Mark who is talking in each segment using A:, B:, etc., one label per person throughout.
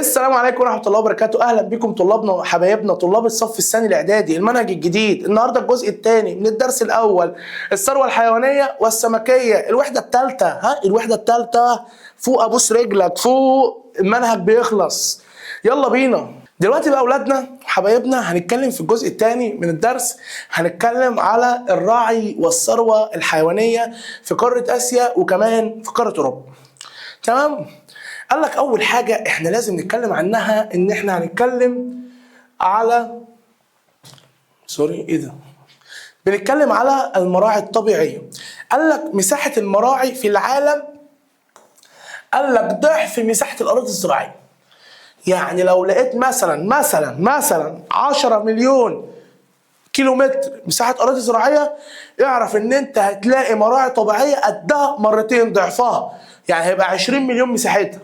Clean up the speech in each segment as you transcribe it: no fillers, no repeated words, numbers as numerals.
A: السلام عليكم ورحمة الله وبركاته. أهلا بكم طلابنا وحبايبنا طلاب الصف الثاني الإعدادي. المنهج الجديد النهارده الجزء الثاني من الدرس الأول، الثروة الحيوانية والسمكية، الوحدة الثالثة. الوحدة الثالثة. فوق أبوس رجلك، فوق المنهج بيخلص. يلا بينا دلوقتي بقى أولادنا وحبايبنا، هنتكلم في الجزء الثاني من الدرس. هنتكلم على الراعي والثروة الحيوانية في قارة آسيا وكمان في قارة أوروبا. تمام؟ قال لك اول حاجه احنا لازم نتكلم عنها ان احنا هنتكلم على بنتكلم على المراعي الطبيعيه. قال لك مساحه المراعي في العالم، قال لك ضعف مساحه الاراضي الزراعيه. يعني لو لقيت مثلا 10 مليون كيلومتر مساحه اراضي زراعيه، اعرف ان انت هتلاقي مراعي طبيعيه قدها مرتين ضعفها، يعني هيبقى 20 مليون مساحتها.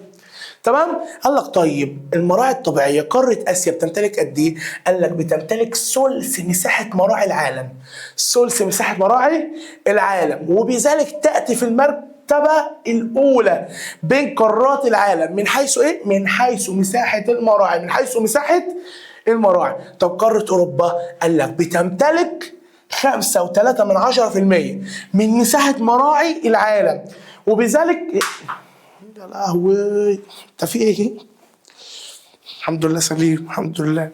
A: تمام؟ قال لك طيب المراعي الطبيعيه قاره اسيا بتمتلك قد ايه؟ قال لك بتمتلك ثلث مساحه مراعي العالم. ثلث مساحه مراعي العالم، وبذلك تاتي في المرتبه الاولى بين قارات العالم من حيث ايه؟ من حيث مساحه المراعي، من حيث مساحه المراعي. طب قاره اوروبا قال لك بتمتلك 5.3% من مساحه مراعي العالم، وبذلك يا لهوي انت في ايه؟ الحمد لله سليم، الحمد لله.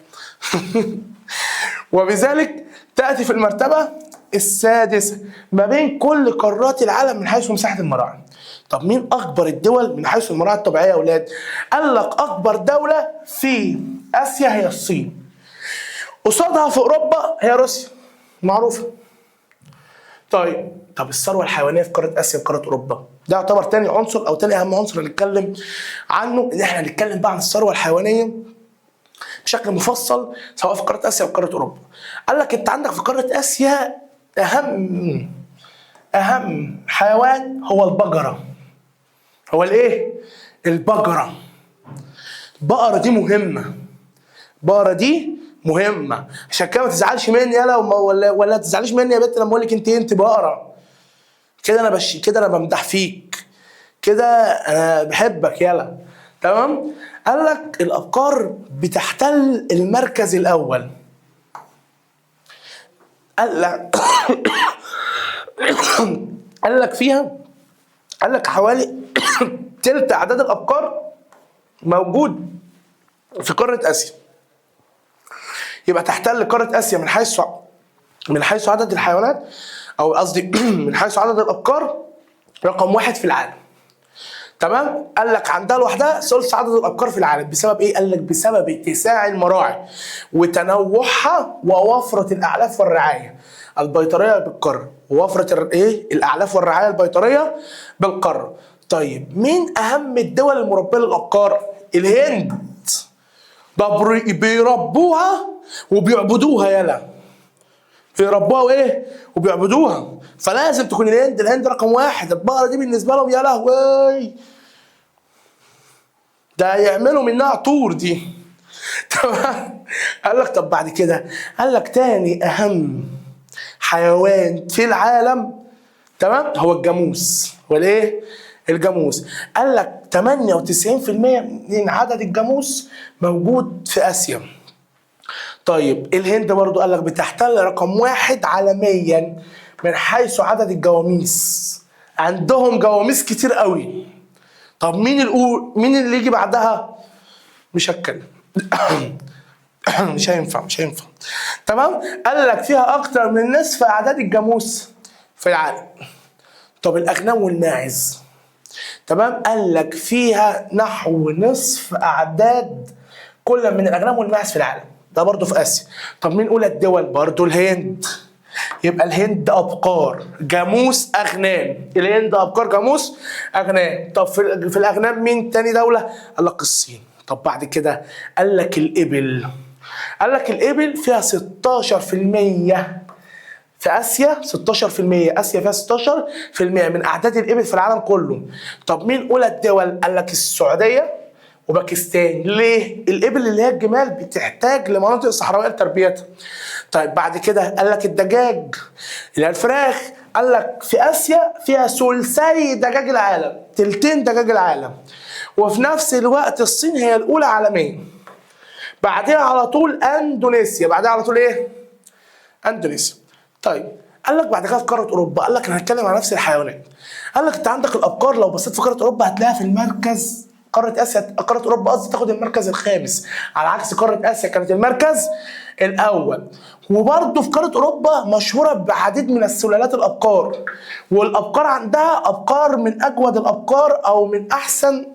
A: وبذلك تأتي في المرتبة السادسة ما بين كل قارات العالم من حيث مساحة المراعي. طب مين أكبر الدول من حيث المراعي الطبيعية يا أولاد؟ قال لك أكبر دولة في آسيا هي الصين. قصادها في أوروبا هي روسيا، معروفة. طب الثروه الحيوانيه في قاره اسيا وقاره اوروبا، ده يعتبر تاني عنصر او تاني اهم عنصر هنتكلم عنه، ان احنا هنتكلم بقى عن الثروه الحيوانيه بشكل مفصل سواء في قاره اسيا وقاره اوروبا. قال لك انت عندك في قاره اسيا اهم حيوان هو البقره. هو الايه؟ البقره. البقره دي مهمه. البقره دي مهمه، عشان كده ما تزعلش مني يالا ولا تزعليش مني يا بنت لما اقول لك انت بقره. كده انا بمدح فيك، كده انا بحبك يالا. تمام؟ قال لك الابقار بتحتل المركز الاول. قال لك فيها، قال لك حوالي تلت اعداد الابقار موجود في قاره اسيا. يبقى تحتل قاره اسيا من حيث عدد الحيوانات، او قصدي من حيث عدد الابقار رقم 1 في العالم. تمام؟ قال لك عندها لوحدها ثلث عدد الابقار في العالم. بسبب ايه؟ قال لك بسبب اتساع المراعي وتنوعها ووفره الاعلاف والرعايه البيطريه بالقاره، ووفره الاعلاف والرعايه البيطريه بالقاره. طيب مين اهم الدول المربيه للابقار؟ الهند. بيربوها وبيعبدوها يالا. بيربوها وايه؟ وبيعبدوها. فلازم تكون الهند رقم 1. البقره دي بالنسبه لهم يا لهوي ده يعملوا منها طور دي. تمام؟ قال لك طب بعد كده، قال لك تاني اهم حيوان في العالم، تمام، هو الجاموس. هو الايه؟ الجاموس. قال لك 98% من عدد الجاموس موجود في اسيا. طيب الهند برضو قال لك بتحتل رقم 1 عالميا من حيث عدد الجواميس. عندهم جواميس كتير قوي. طب مين اللي يجي بعدها؟ مش هتكلم. مش هينفع. تمام؟ قال لك فيها اكتر من نصف اعداد الجاموس في العالم. طب الاغنام والماعز، تمام، قال لك فيها نحو نصف اعداد كل من الاغنام والماعز في العالم. ده برضه في اسيا. طب مين اولى الدول؟ برضه الهند. يبقى الهند ابقار جاموس اغنام. الهند ابقار جاموس اغنام. طب في الاغنام مين تاني دوله؟ قال لك الصين. طب بعد كده قال لك الابل. قال لك الابل فيها 16% في اسيا. 16%. اسيا فيها 16% من اعداد الابل في العالم كله. طب مين اولى الدول؟ قال لك السعوديه وباكستان. ليه؟ الابل اللي هي الجمال بتحتاج لمناطق صحراويه لتربيتها. طيب بعد كده قال لك الدجاج اللي هي الفراخ. قال لك في اسيا فيها ثلثي دجاج العالم، تلتين دجاج العالم. وفي نفس الوقت الصين هي الاولى عالميا. بعدها على طول اندونيسيا، بعدها على طول ايه؟ اندونيسيا. طيب قال لك بعد كده في قاره اوروبا، قال لك انا هتكلم عن نفس الحيوانات. قال لك انت عندك الابقار لو بصيت في قاره اوروبا هتلاقيها في المركز، قاره اسيا، قاره اوروبا قصدي تاخد المركز الخامس، على عكس قاره اسيا كانت المركز الاول. وبرضه في قاره اوروبا مشهوره بعديد من السلالات الابقار، والابقار عندها ابقار من اجود الابقار او من احسن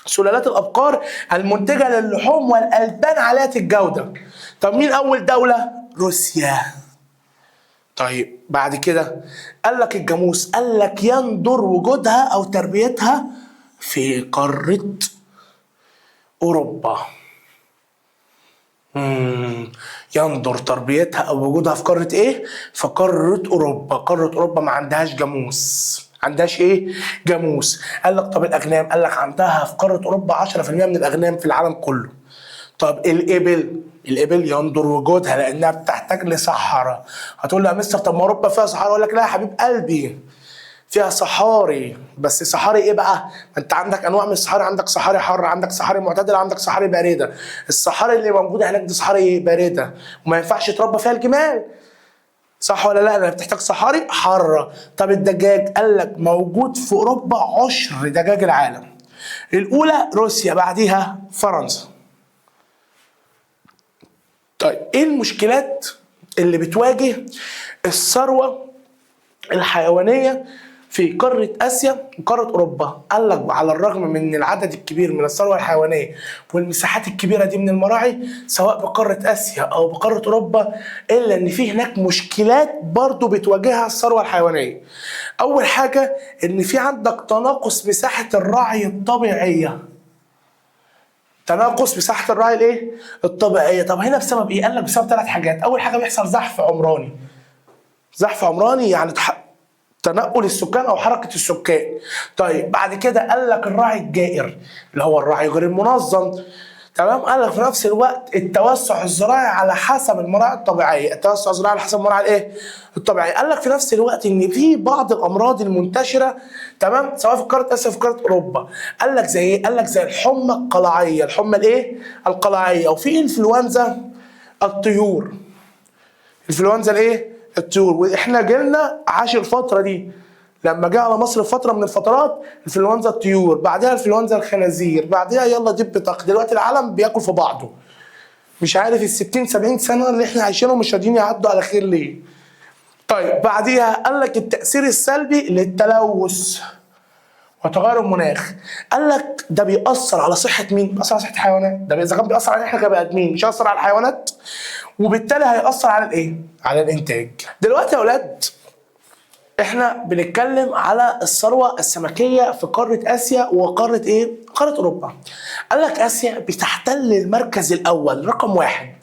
A: سلالات الابقار المنتجه للحوم والالبان عاليه الجوده. طب مين اول دوله؟ روسيا. طيب بعد كده قال لك الجاموس، قال لك يندر وجودها او تربيتها في قاره اوروبا. يندر تربيتها او وجودها في قاره ايه؟ في قاره اوروبا. قاره اوروبا ما عندهاش جاموس، عندهاش ايه؟ جاموس. قال لك طب الاغنام، قال لك عندها في قاره اوروبا 10% من الاغنام في العالم كله. طب الابل، الابل يندر وجودها لانها بتحتاج لصحراء. هتقول لي يا مستر طب ما اوروبا فيها صحراء، اقول لك لا يا حبيب قلبي، فيها صحاري، بس صحاري ايه بقى؟ انت عندك انواع من الصحاري، عندك صحاري حاره، عندك صحاري معتدله، عندك صحاري بارده. الصحاري اللي موجوده هناك دي صحاري بارده وما ينفعش يتربى فيها الجمال، صح ولا لا؟ انا بتحتاج صحاري حاره. طب الدجاج، قال لك موجود في اوروبا 10 دجاج العالم. الاولى روسيا، بعديها فرنسا. طيب ايه المشكلات اللي بتواجه الثروه الحيوانيه في قاره اسيا وقاره اوروبا؟ قال لك على الرغم من العدد الكبير من الثروه الحيوانيه والمساحات الكبيره دي من المراعي سواء بقاره اسيا او بقاره اوروبا، الا ان في هناك مشكلات برضو بتواجهها الثروه الحيوانيه. اول حاجه ان في عندك تناقص مساحه الرعي الطبيعيه. تناقص مساحه الرعي الايه؟ الطبيعيه. طب هنا بسبب ايه؟ قال لك بسبب 3 حاجات. اول حاجه بيحصل زحف عمراني. زحف عمراني يعني تنقل السكان او حركه السكان. طيب بعد كده قال لك الراعي الجائر اللي هو الراعي غير المنظم. تمام. قال لك في نفس الوقت التوسع الزراعي على حسب المراعي الطبيعيه، التوسع الزراعي على حسب المراعي الايه؟ الطبيعيه. قال لك في نفس الوقت ان في بعض الامراض المنتشره، تمام، سواء في قاره اسيا في قاره اوروبا. قال لك زي ايه؟ قال لك زي الحمى القلعيه، الحمى الايه؟ القلعيه. وفي انفلونزا الطيور، انفلونزا الايه؟ الطيور. واحنا جيلنا عاش الفتره دي لما جه على مصر فتره من الفترات انفلونزا الطيور، بعدها انفلونزا الخنازير، بعدها يلا دب طق. دلوقتي العالم بياكل في بعضه. مش عارف ال 60 70 سنه اللي احنا عايشينهم مش راضيين يعدوا على خير ليه؟ طيب بعديها قال لك التاثير السلبي للتلوث وتغير المناخ. قال لك ده بيأثر على صحة مين؟ بيأثر على صحة الحيوانات. ده إذا كان بيأثر علينا احنا كبني آدمين مش هيأثر على الحيوانات؟ وبالتالي هيأثر على الإيه؟ على الإنتاج. دلوقتي يا أولاد احنا بنتكلم على الثروة السمكية في قارة آسيا وقارة إيه؟ قارة أوروبا. قال لك آسيا بتحتل المركز الأول رقم 1.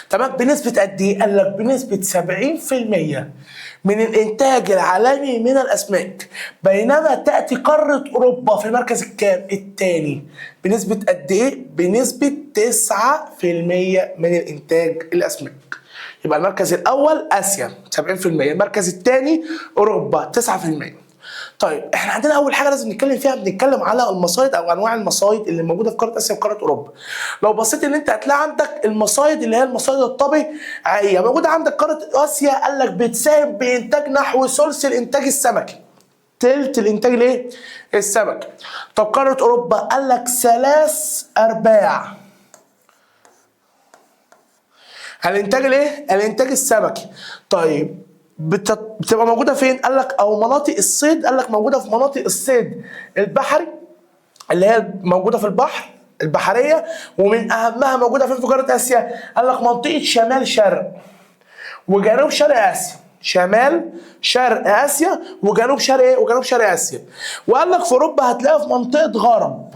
A: تمام. بنسبة قد إيه؟ قال لك بنسبة 70% من الإنتاج العالمي من الأسماك، بينما تأتي قارة أوروبا في المركز الكام؟ الثاني. بنسبة قد إيه؟ بنسبة 9% من الإنتاج الأسماك. يبقى المركز الأول آسيا 70%، المركز الثاني أوروبا 9%. طيب احنا عندنا اول حاجه لازم نتكلم فيها، بنتكلم على المصايد او انواع المصايد اللي موجوده في قاره اسيا وقاره اوروبا. لو بصيت ان انت هتلاقي عندك المصايد اللي هي المصايد الطبيعيه موجوده عندك قاره اسيا. قال لك بتساهم بانتاج نحو ثلث الانتاج السمكي، تلت الانتاج الايه؟ السمكي. طب قاره اوروبا قال لك 3/4 الانتاج الايه؟ الانتاج السمكي. طيب بتبقى موجوده فين؟ قال لك او مناطق الصيد. قال لك موجوده في مناطق الصيد البحري اللي هي موجوده في البحر البحريه، ومن اهمها موجوده فين في قاره اسيا؟ قال لك منطقه شمال شرق وجنوب شرق اسيا، شمال شرق اسيا وجنوب شرق ايه؟ وجنوب شرق اسيا. وقال لك في اوروبا هتلاقيها في منطقه غرب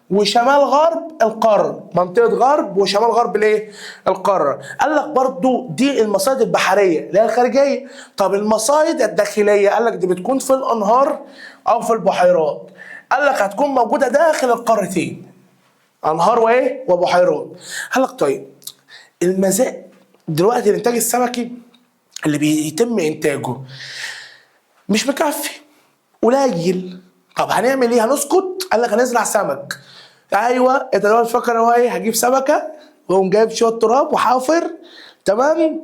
A: وشمال غرب القاره، منطقه غرب وشمال غرب الايه؟ القاره. قال لك برضو دي المصايد البحريه اللي هي الخارجيه. طب المصايد الداخليه قال لك دي بتكون في الانهار او في البحيرات. قال لك هتكون موجوده داخل القارتين، انهار وايه؟ وبحيرات. قال لك طيب دلوقتي الانتاج السمكي اللي بيتم انتاجه مش مكفي، قليل. طب هنعمل ايه؟ هنسكت؟ قال لك هنزرع سمك. ايوه، انت دلوقتي تفكر هو ايه؟ هجيب سمكه واقوم جايب شويه تراب وحافر، تمام،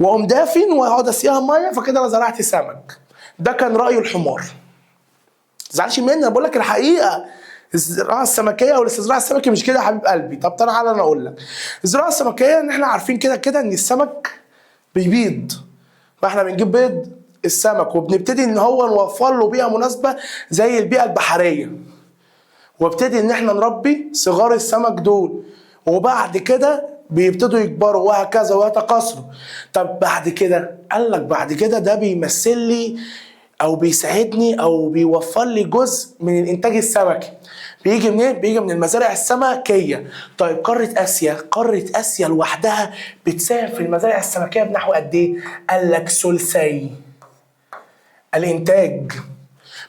A: واقوم دافن واقعد اسقيها ميه، فكده انا زرعت سمك. ده كان راي الحمار. ما تزعلش مني، انا بقول لك الحقيقه. الزراعه السمكيه او الاستزراع السمكي مش كده يا حبيب قلبي. طب تعالى انا اقول لك. الزراعه السمكيه ان احنا عارفين كده كده ان السمك بيبيض، فاحنا بنجيب بيض السمك وبنبتدي ان هو نوفر له بيئه مناسبه زي البيئه البحريه، وابتدي ان احنا نربي صغار السمك دول، وبعد كده بيبتدوا يكبروا وهكذا ويتكاثروا. طب بعد كده قال لك بعد كده ده بيمثل لي او بيساعدني او بيوفر لي جزء من الانتاج السمكي. بيجي منين؟ بيجي من المزارع السمكيه. طيب قاره اسيا لوحدها بتساهم في المزارع السمكيه بنحو قد ايه؟ قال لك ثلثي الانتاج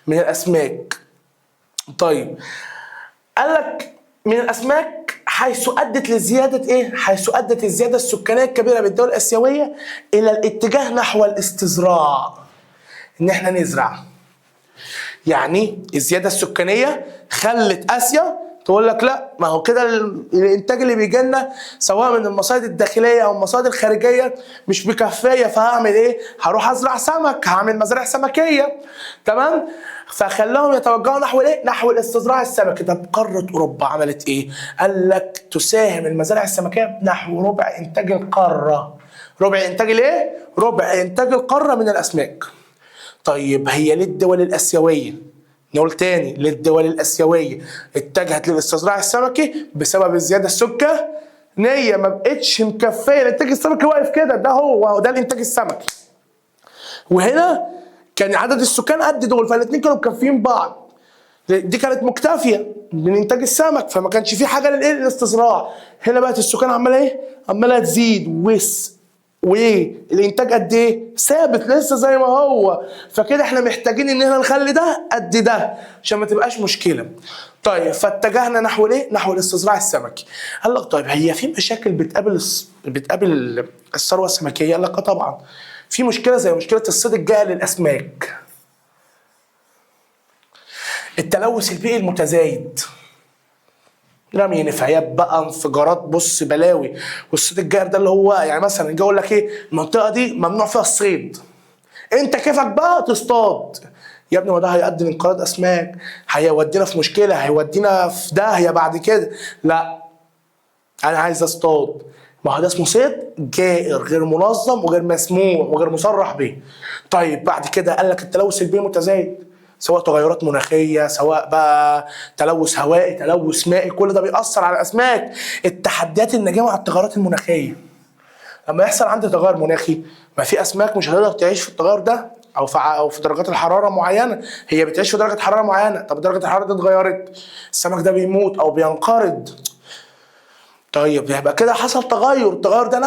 A: من الاسماك. طيب قال لك من الاسماك حيث ادت لزياده ايه؟ حيث ادت الزياده السكانيه الكبيره بالدول الاسيويه الى الاتجاه نحو الاستزراع، ان احنا نزرع. يعني الزياده السكانيه خلت اسيا تقول لك لا، ما هو كده الانتاج اللي بيجي لنا سواء من المصادر الداخليه او المصادر الخارجيه مش مكفيه، فهعمل ايه؟ هروح ازرع سمك، هعمل مزارع سمكيه، تمام؟ فخلاهم يتوجهوا نحو ايه؟ نحو الاستزراع السمكي. طب قاره اوروبا عملت ايه؟ قال لك تساهم المزارع السمكيه بنحو ربع انتاج القاره. ربع انتاج الايه؟ ربع انتاج القاره من الاسماك. طيب هي ليه الدول الاسيويه، نقول تاني، للدول الاسيويه اتجهت للاستزراع السمكي بسبب الزياده السكانيه، ما بقتش مكفيه الانتاج السمكي، واقف كده، ده الانتاج السمكي. وهنا كان عدد السكان قد دول، فالاثنين كانوا مكفيين بعض. دي كانت مكتفيه من انتاج السمك، فما كانش في حاجه للاستزراع. هنا بقت السكان عماله ايه؟ عماله تزيد، وايه الانتاج قد ايه؟ ثابت لسه زي ما هو. فكده احنا محتاجين ان احنا نخلي ده قد ده عشان ما تبقاش مشكله. طيب فاتجهنا نحو ايه؟ نحو الاستزراع السمكي. قال لك طيب هي في مشاكل بتقابل الثروه السمكيه؟ قال لك طبعا في مشكله زي مشكله الصيد الجائر للاسماك، التلوث البيئي المتزايد، رمي نفايات بقى، انفجارات، بص بلاوي. والصيد الجائر ده اللي هو يعني مثلا يجي يقول لك ايه؟ المنطقه دي ممنوع فيها الصيد، انت كيفك بقى تصطاد. يا ابني ما ده هيؤدي لانقراض اسماك، هيودينا في مشكله، هيودينا في داهيه بعد كده. لا، انا عايز اصطاد. ما هو ده اسمه صيد جائر، غير منظم وغير مسموح وغير مصرح به. طيب بعد كده قال لك التلوث البيئي متزايد، سواء تغيرات مناخيه، سواء بقى تلوث هوائي، تلوث مائي، كل ده بيأثر على الاسماك. التحديات الناجمه عن التغيرات المناخيه، لما يحصل عندي تغير مناخي، ما في اسماك مش هتقدر تعيش في التغير ده او في درجات الحراره معينه، هي بتعيش في درجه حراره معينه. طب درجه الحراره دي اتغيرت، السمك ده بيموت او بينقرض. طيب يبقى كده حصل تغير، التغير ده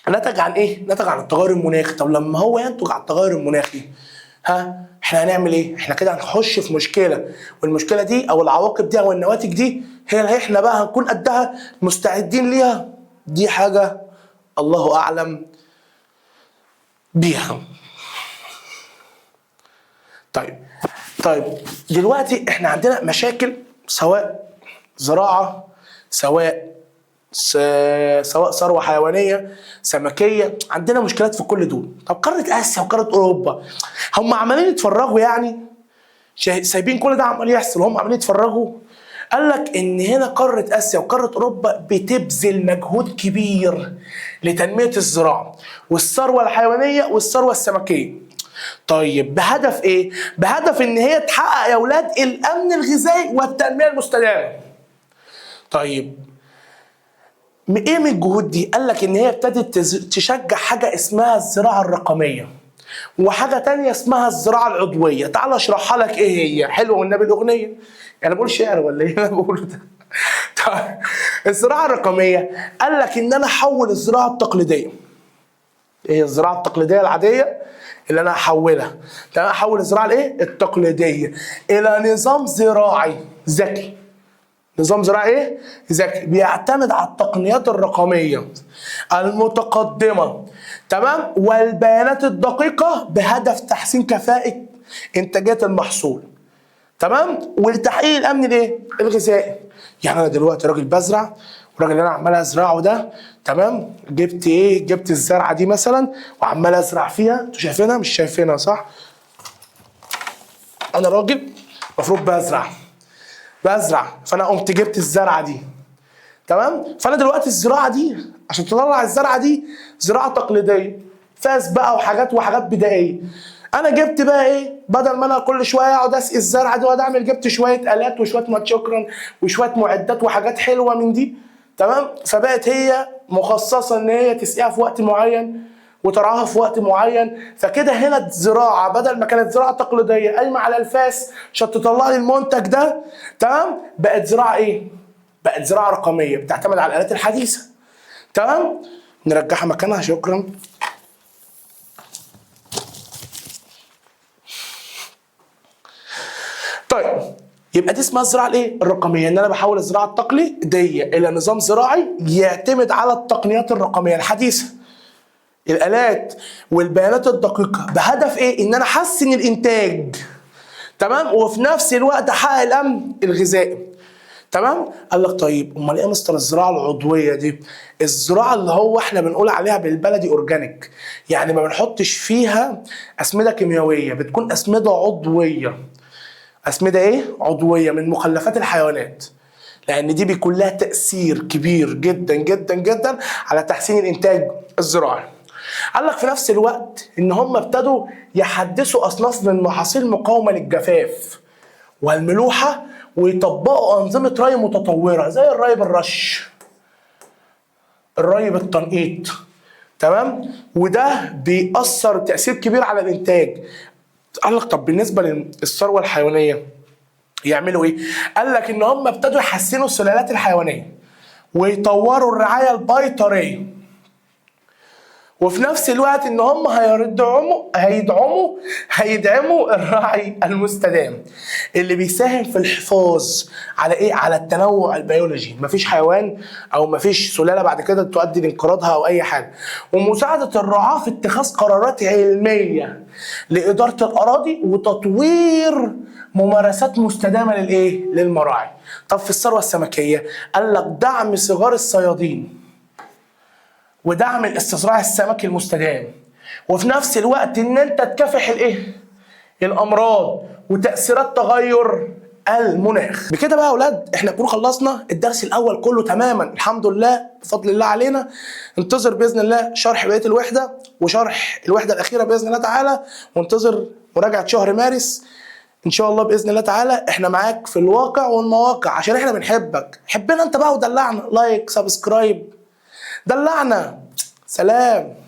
A: نتج عن ايه؟ نتج عن التغير المناخي. طب لما هو ينتج عن التغير المناخي، احنا هنعمل ايه؟ احنا كده هنخش في مشكله، والمشكله دي او العواقب دي او النواتج دي هي اللي احنا بقى هنكون قدها مستعدين ليها. دي حاجه الله اعلم بيها. طيب دلوقتي احنا عندنا مشاكل، سواء زراعه، سواء ثروه حيوانيه، سمكيه، عندنا مشكلات في كل دول. طب قاره اسيا وقاره اوروبا هم عمالين يتفرجوا يعني، سايبين كل ده عمال يحصل وهم عمالين يتفرجوا؟ قال لك ان هنا قاره اسيا وقاره اوروبا بتبذل مجهود كبير لتنميه الزراعه والثروه الحيوانيه والثروه السمكيه. طيب بهدف ايه؟ بهدف ان هي تحقق يا اولاد الامن الغذائي والتنميه المستدامه. طيب ايه من الجهود دي؟ قال لك ان هي ابتدت تشجع حاجه اسمها الزراعه الرقميه، وحاجه تانية اسمها الزراعه العضويه. تعال اشرحها لك ايه هي. حلوه والنبي الاغنيه، يعني بقول شعر ولا ايه انا بقوله ده؟ طيب الزراعه الرقميه قال لك ان انا احول الزراعه التقليديه، ايه الزراعه التقليديه العاديه اللي انا احولها، انا احول الزراعه الايه؟ التقليديه الى نظام زراعي ذكي. نظام زراعي ايه؟ ذكي، بيعتمد على التقنيات الرقميه المتقدمه، تمام، والبيانات الدقيقه بهدف تحسين كفاءه انتاجيه المحصول. تمام، ولتحقيق الامن الايه؟ الغذائي. يعني انا دلوقتي راجل بزرع، والراجل اللي انا عمال ازرعه ده تمام، جبت ايه؟ جبت الزرعه دي مثلا وعمال ازرع فيها، انتوا شايفينها مش شايفينها صح؟ انا راجل المفروض بزرع، فانا قمت جبت الزرعه دي تمام. فانا دلوقتي الزراعه دي عشان تطلع الزرعه دي زراعه تقليديه، فاس بقى وحاجات بدائيه. انا جبت بقى ايه؟ بدل ما انا كل شويه اقعد اسقي الزرعه دي واقعد اعمل، جبت شويه الات وشويه شكرا وشويه معدات وحاجات حلوه من دي تمام. فبقت هي مخصصه ان هي تسقيها في وقت معين وترعاها في وقت معين. فكده هنا الزراعه بدل ما كانت زراعه تقليديه قايمه على الفاس عشان تطلع لي المنتج ده تمام، بقت زراعه ايه؟ بقت زراعه رقميه بتعتمد على الالات الحديثه تمام. نرجعها مكانها شكرا. طيب يبقى دي اسمها الزراعه الايه؟ الرقميه، ان انا بحول الزراعه التقليديه الى نظام زراعي يعتمد على التقنيات الرقميه الحديثه، الالات والبيانات الدقيقه، بهدف ايه؟ ان انا احسن الانتاج تمام، وفي نفس الوقت احقق الامن الغذائي تمام. قال لك طيب امال ايه مستر الزراعه العضويه دي؟ الزراعه اللي هو احنا بنقول عليها بالبلدي اورجانيك، يعني ما بنحطش فيها اسمده كيميائيه، بتكون اسمده عضويه. اسمده ايه؟ عضويه من مخلفات الحيوانات، لان دي بيكون لها تاثير كبير جدا جدا جدا على تحسين الانتاج الزراعي. قال لك في نفس الوقت ان هم ابتدوا يحدثوا اصناف من محاصيل مقاومه للجفاف والملوحه، ويطبقوا انظمه ري متطوره زي الري بالرش، الري بالتنقيط تمام، وده بيأثر تأثير كبير على الإنتاج. قال لك طب بالنسبة للثروة الحيوانية يعملوا إيه؟ قال لك إن هم ابتدوا يحسنوا السلالات الحيوانية ويطوروا الرعاية البيطرية، وفي نفس الوقت ان هم هيدعموا الرعي المستدام اللي بيساهم في الحفاظ على ايه؟ على التنوع البيولوجي، مفيش حيوان او مفيش سلاله بعد كده تؤدي لانقراضها او اي حاجه، ومساعده الرعاه في اتخاذ قرارات علميه لاداره الاراضي وتطوير ممارسات مستدامه للايه؟ للمراعي. طب في الثروه السمكيه قال لك دعم صغار الصيادين ودعم الاستصراع السمكي المستدام، وفي نفس الوقت ان انت تكافح الايه؟ الامراض وتاثيرات تغير المناخ. بكده بقى يا اولاد احنا نكون خلصنا الدرس الاول كله تماما الحمد لله بفضل الله علينا. انتظر باذن الله شرح بقيه الوحده وشرح الوحده الاخيره باذن الله تعالى، وانتظر مراجعه شهر مارس ان شاء الله باذن الله تعالى. احنا معاك في الواقع والمواقع عشان احنا بنحبك، حبنا انت بقى ودلعنا، لايك سبسكرايب دلعنا. سلام.